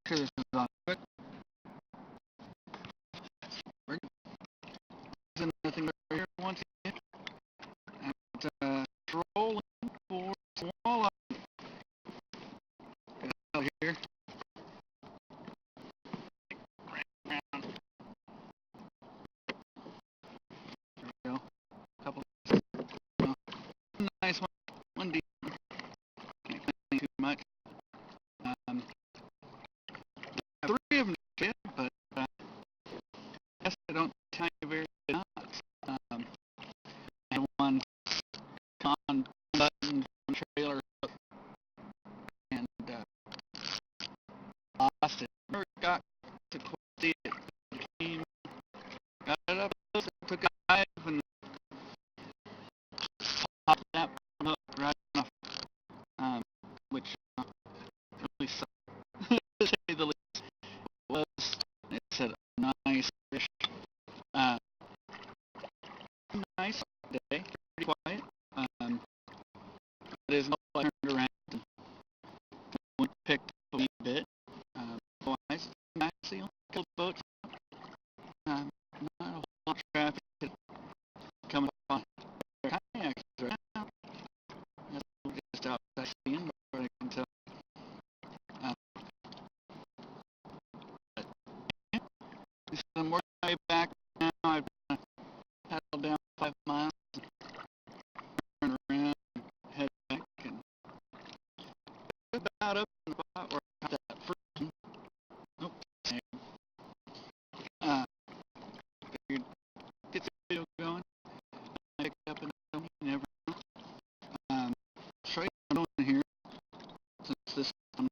sure this is on. But there's nothing right here once again. And trolling for swallow out here. Right around. There we go. Couple. Nice one. One deep. Can't complain too much. Um, three of them did, but I guess I don't tell you very much. And one on button trailer and lost it. Never got to see it. Came, got it up, took a dive and popped that one up right off, which really sucked, to say the least. Was it's a nice fish. Uh, nice day, pretty quiet. It is not like turned around and picked up a wee bit. Otherwise, nice, you know, a couple boats. Not a whole lot of traffic coming up on their kayaks right now. That's just outside seeing, but I can tell. But yeah, so I'm working my way back now. I've paddled down 5 miles, turn around, and head back, and about up in the spot where I got that first one. Nope, same. Uh, figured get the video going. I picked up and you never know. Show you what I'm doing here since this one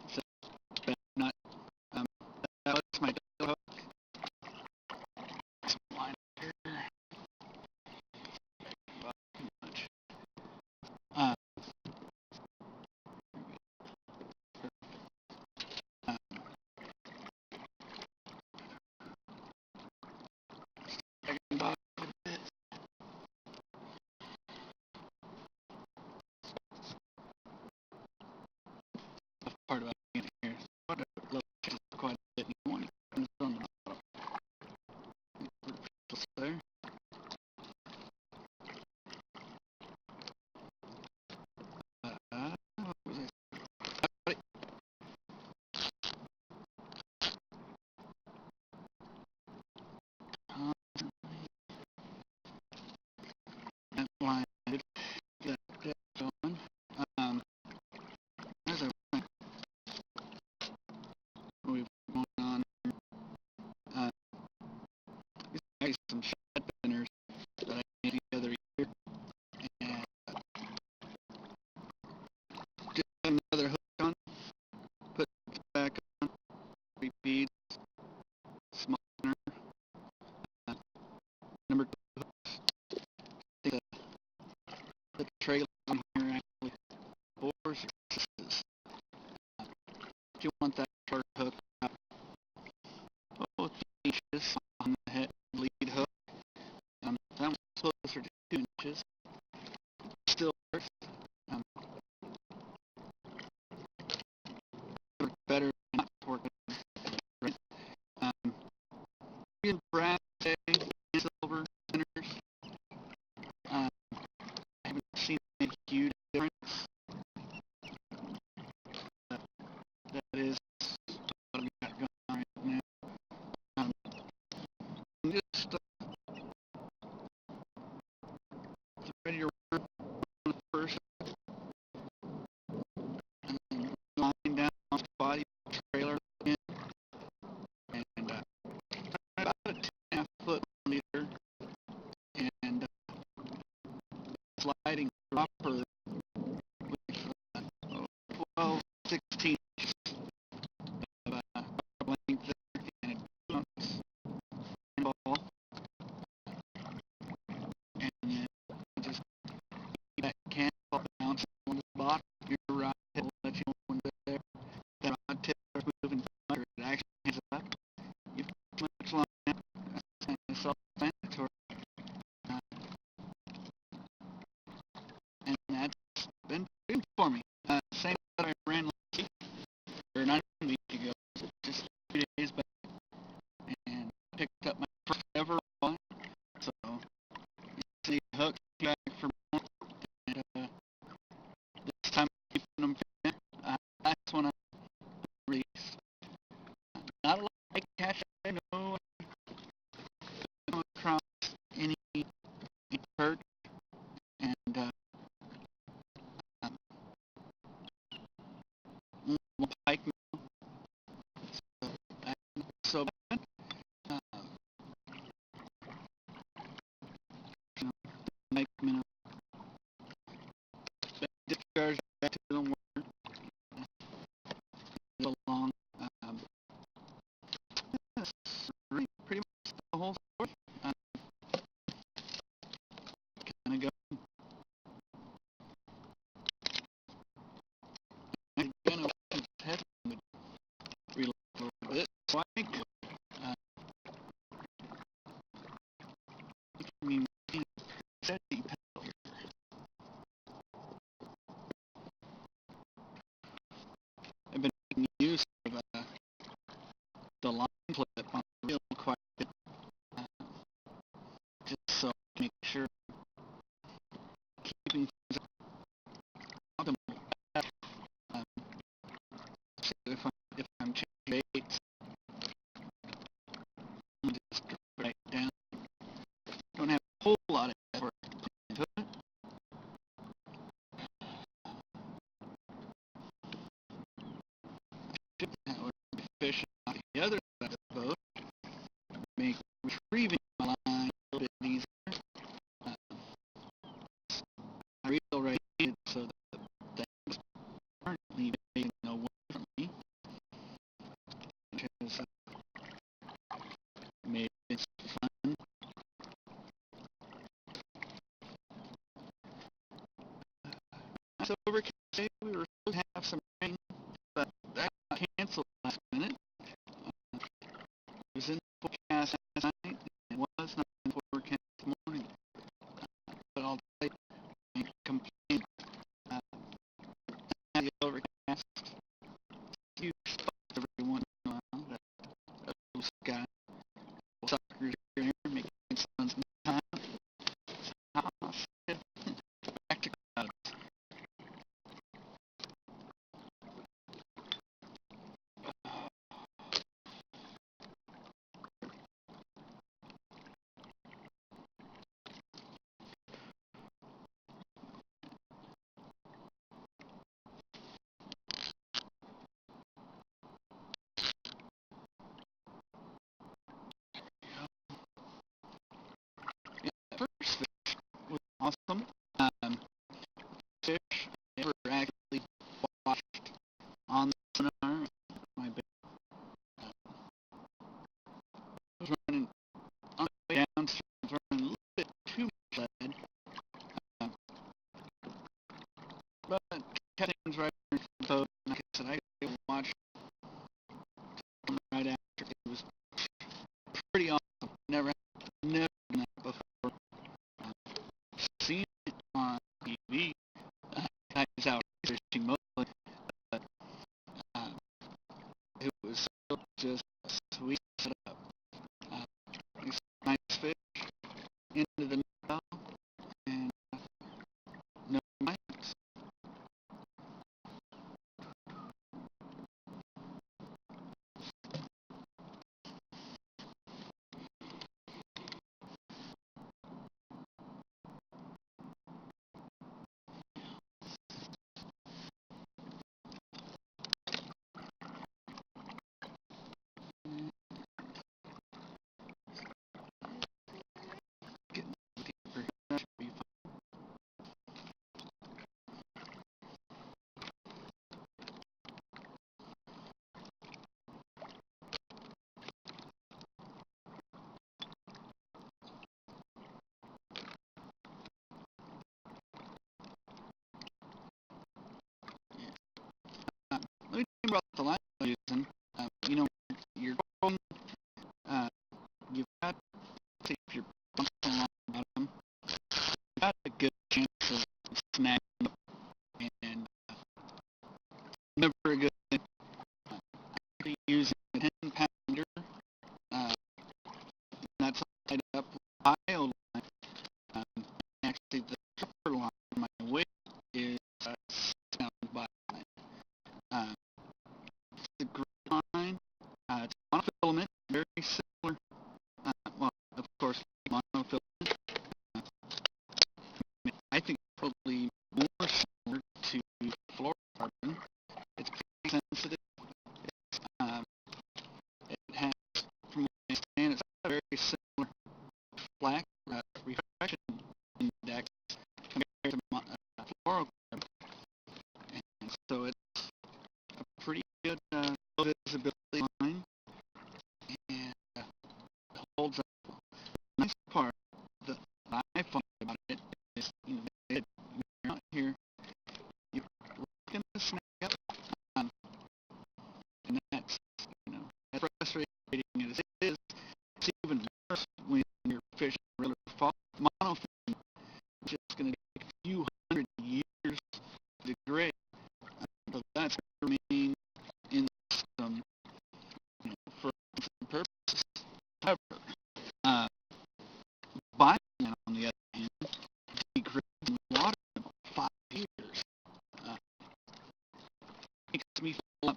is not. That was my hook. Some line here. Well, too much. Uh, uh, second box a bit. Tough part about being here. What a little chance quite a bit. You want to comes on the bottom. There. What was I? Got it. That line did get that going. As I went, we've going on. Uh, I got some shad spinners that I made the other year, and just got another hook on. Put it back on. Repeat. Small spinner. Number 2 hooks. The trailer on here actually 4 or 6. If you want that short hook, both inches on the head lead hook. That one's closer to 2 inches. Still works. Better than not working. Right. In brass, silver spinners. I haven't seen a huge pike minnow. So bad. Uh, you know, pike minnow. Discharge back to the water along. Um, that's really pretty much the whole story. Kind of go again. His head would relate a little bit. So I mean, said he I've been making use of the line clip on the reel quite a bit, uh, just so I can make sure keeping things optimal. Um, so if I'm changing baits, I just write down. Don't have a whole lot of effort into it. However, fish on the other side of the boat make retrieving my line a little bit easier. Uh, I reel right in so that things aren't leaving away from me, which has made it fun. So over today we were supposed to have some rain, but that got canceled last minute. It was in the forecast last night, and it was not in the forecast this morning. But I'll tell you, I can't complain. The overcast, few spots every once in a while that blue sky, suckers here and there making sun's time. Back to clouds. Yeah, first fish was awesome. Um, Fish I never actually watched on the sonar. My bait was running on the way downstream, running a little bit too much lead, uh, but kept things right in the boat. Like I said, I watched right after. It was pretty awesome. Never done that before. Uh, Seen it on TV. Guys out researching mostly, but uh, it was so just a sweet setup. Uh, nice fish into the middle and no bites. so it's